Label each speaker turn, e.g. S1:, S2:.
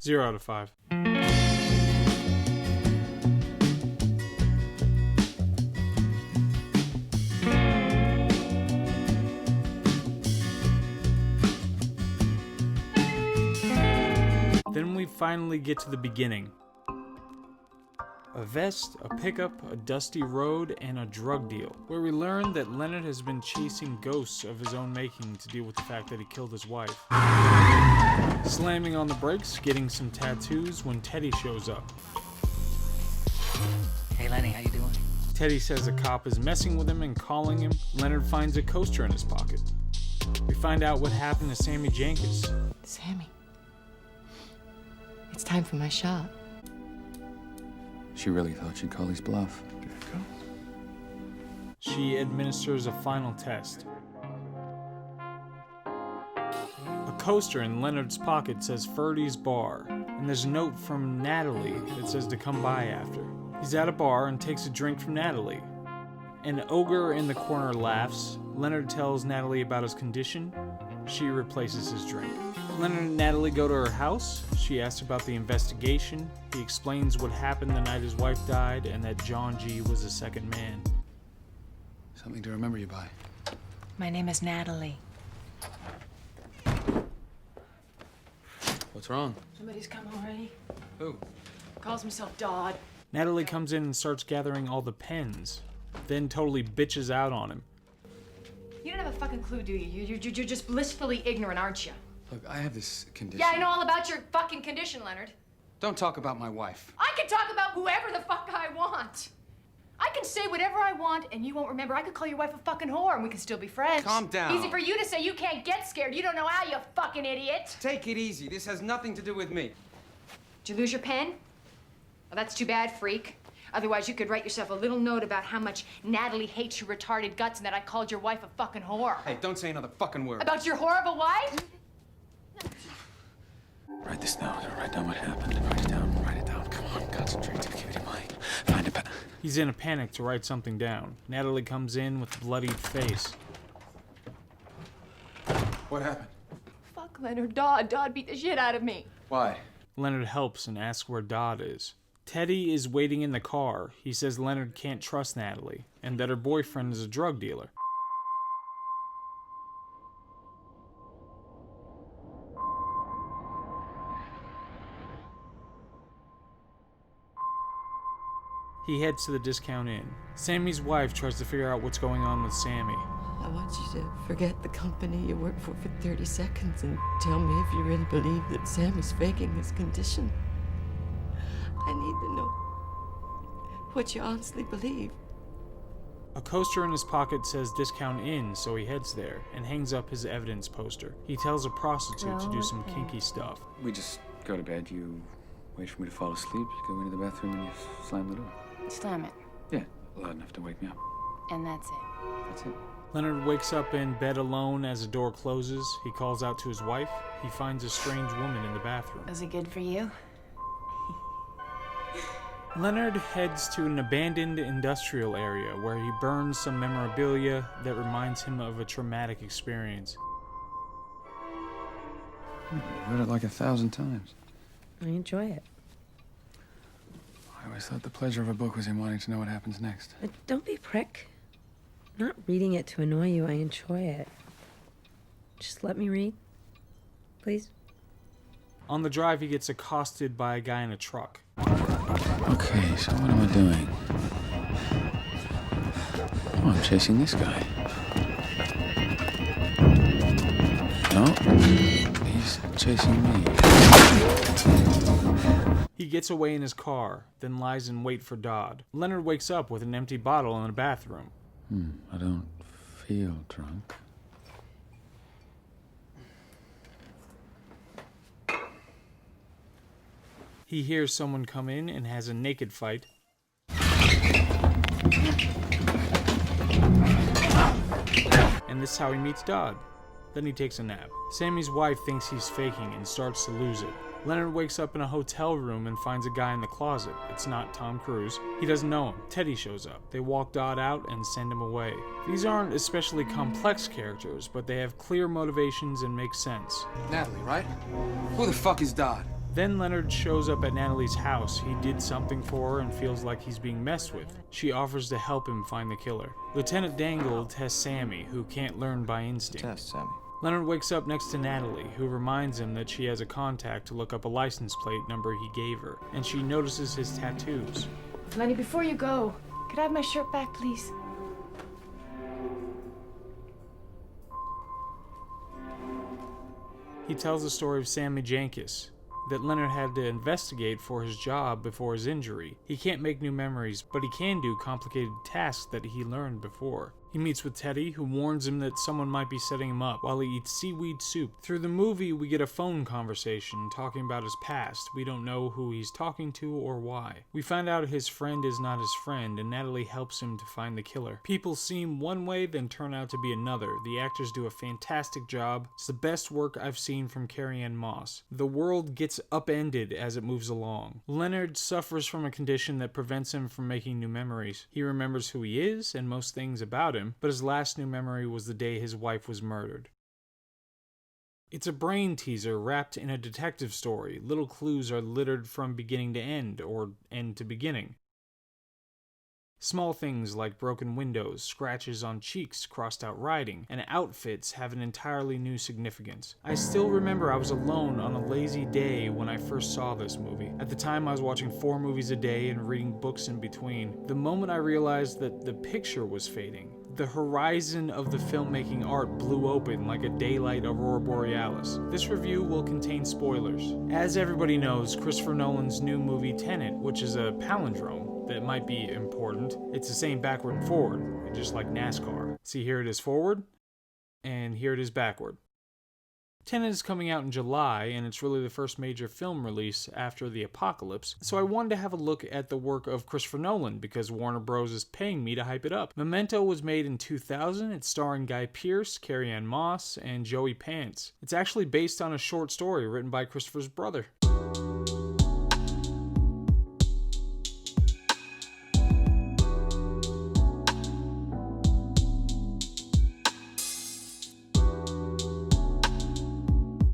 S1: 0 out of 5. Then we finally get to the beginning. A vest, a pickup, a dusty road, and a drug deal, where we learn that Leonard has been chasing ghosts of his own making to deal with the fact that he killed his wife. Slamming on the brakes, getting some tattoos when Teddy shows up.
S2: Hey Lenny, how you doing?
S1: Teddy says a cop is messing with him and calling him. Leonard finds a coaster in his pocket. We find out what happened to Sammy Jenkins.
S3: Sammy, it's time for my shot.
S4: She really thought she'd call his bluff. Give it a go.
S1: She administers a final test. A coaster in Leonard's pocket says Ferdy's Bar, and there's a note from Natalie that says to come by after. He's at a bar and takes a drink from Natalie. An ogre in the corner laughs. Leonard tells Natalie about his condition. She replaces his drink. Leonard and Natalie go to her house. She asks about the investigation. He explains what happened the night his wife died and that John G. was the second man.
S4: Something to remember you by.
S3: My name is Natalie.
S4: What's wrong?
S3: Somebody's come already.
S4: Who?
S3: Calls himself Dodd.
S1: Natalie comes in and starts gathering all the pens, then totally bitches out on him.
S5: You don't have a fucking clue, do you? You're just blissfully ignorant, aren't you?
S4: Look, I have this condition.
S5: Yeah, I know all about your fucking condition, Leonard.
S4: Don't talk about my wife.
S5: I can talk about whoever the fuck I want. I can say whatever I want, and you won't remember. I could call your wife a fucking whore, and we can still be friends.
S4: Calm down.
S5: Easy for you to say. You can't get scared. You don't know how, you fucking idiot.
S4: Take it easy. This has nothing to do with me.
S5: Did you lose your pen? Well, that's too bad, freak. Otherwise, you could write yourself a little note about how much Natalie hates your retarded guts and that I called your wife a fucking whore.
S4: Hey, don't say another fucking word.
S5: About your whore of a wife?
S4: Write this down. Write down what happened. Write it down. Write it down. Come on, concentrate. Give it your mind. Find a pen.
S1: He's in a panic to write something down. Natalie comes in with a bloodied face.
S4: What happened?
S5: Fuck Leonard. Dodd beat the shit out of me.
S4: Why?
S1: Leonard helps and asks where Dodd is. Teddy is waiting in the car. He says Leonard can't trust Natalie, and that her boyfriend is a drug dealer. He heads to the discount inn. Sammy's wife tries to figure out what's going on with Sammy.
S3: I want you to forget the company you work for 30 seconds and tell me if you really believe that Sammy's faking his condition. I need to know what you honestly believe.
S1: A coaster in his pocket says Discount Inn, so he heads there and hangs up his evidence poster. He tells a prostitute to do some kinky stuff.
S4: We just go to bed. You wait for me to fall asleep. You go into the bathroom and you slam the door.
S3: Slam it.
S4: Yeah, loud enough to wake me up.
S3: And that's it.
S4: That's it.
S1: Leonard wakes up in bed alone as the door closes. He calls out to his wife. He finds a strange woman in the bathroom.
S3: Was it good for you?
S1: Leonard heads to an abandoned industrial area where he burns some memorabilia that reminds him of a traumatic experience.
S4: I read it like 1,000 times.
S3: I enjoy it.
S4: I always thought the pleasure of a book was in wanting to know what happens next.
S6: Don't be a prick. I'm not reading it to annoy you. I enjoy it. Just let me read, please.
S1: On the drive, he gets accosted by a guy in a truck.
S4: Okay, so what am I doing? Oh, I'm chasing this guy. No, he's chasing me.
S1: He gets away in his car, then lies in wait for Dodd. Leonard wakes up with an empty bottle in the bathroom.
S4: I don't feel drunk.
S1: He hears someone come in and has a naked fight. And this is how he meets Dodd. Then he takes a nap. Sammy's wife thinks he's faking and starts to lose it. Leonard wakes up in a hotel room and finds a guy in the closet. It's not Tom Cruise. He doesn't know him. Teddy shows up. They walk Dot out and send him away. These aren't especially complex characters, but they have clear motivations and make sense.
S2: Natalie, right? Who the fuck is Dot?
S1: Then Leonard shows up at Natalie's house. He did something for her and feels like he's being messed with. She offers to help him find the killer. Lieutenant Dangle tests Sammy, who can't learn by instinct.
S2: Test, Sammy.
S1: Leonard wakes up next to Natalie, who reminds him that she has a contact to look up a license plate number he gave her, and she notices his tattoos.
S7: Lenny, before you go, could I have my shirt back, please?
S1: He tells the story of Sammy Jankis, that Leonard had to investigate for his job before his injury. He can't make new memories, but he can do complicated tasks that he learned before. He meets with Teddy, who warns him that someone might be setting him up while he eats seaweed soup. Through the movie, we get a phone conversation talking about his past. We don't know who he's talking to or why. We find out his friend is not his friend, and Natalie helps him to find the killer. People seem one way, then turn out to be another. The actors do a fantastic job. It's the best work I've seen from Carrie-Anne Moss. The world gets upended as it moves along. Leonard suffers from a condition that prevents him from making new memories. He remembers who he is and most things about him, but his last new memory was the day his wife was murdered. It's a brain teaser wrapped in a detective story. Little clues are littered from beginning to end, or end to beginning. Small things like broken windows, scratches on cheeks, crossed out writing, and outfits have an entirely new significance. I still remember I was alone on a lazy day when I first saw this movie. At the time I was watching 4 movies a day and reading books in between. The moment I realized that the picture was fading, the horizon of the filmmaking art blew open like a daylight aurora borealis. This review will contain spoilers. As everybody knows, Christopher Nolan's new movie Tenet, which is a palindrome that might be important, it's the same backward and forward, just like NASCAR. See, here it is forward, and here it is backward. Tenet is coming out in July, and it's really the first major film release after the apocalypse, so I wanted to have a look at the work of Christopher Nolan, because Warner Bros. Is paying me to hype it up. Memento was made in 2000, it's starring Guy Pearce, Carrie-Anne Moss, and Joey Pants. It's actually based on a short story written by Christopher's brother.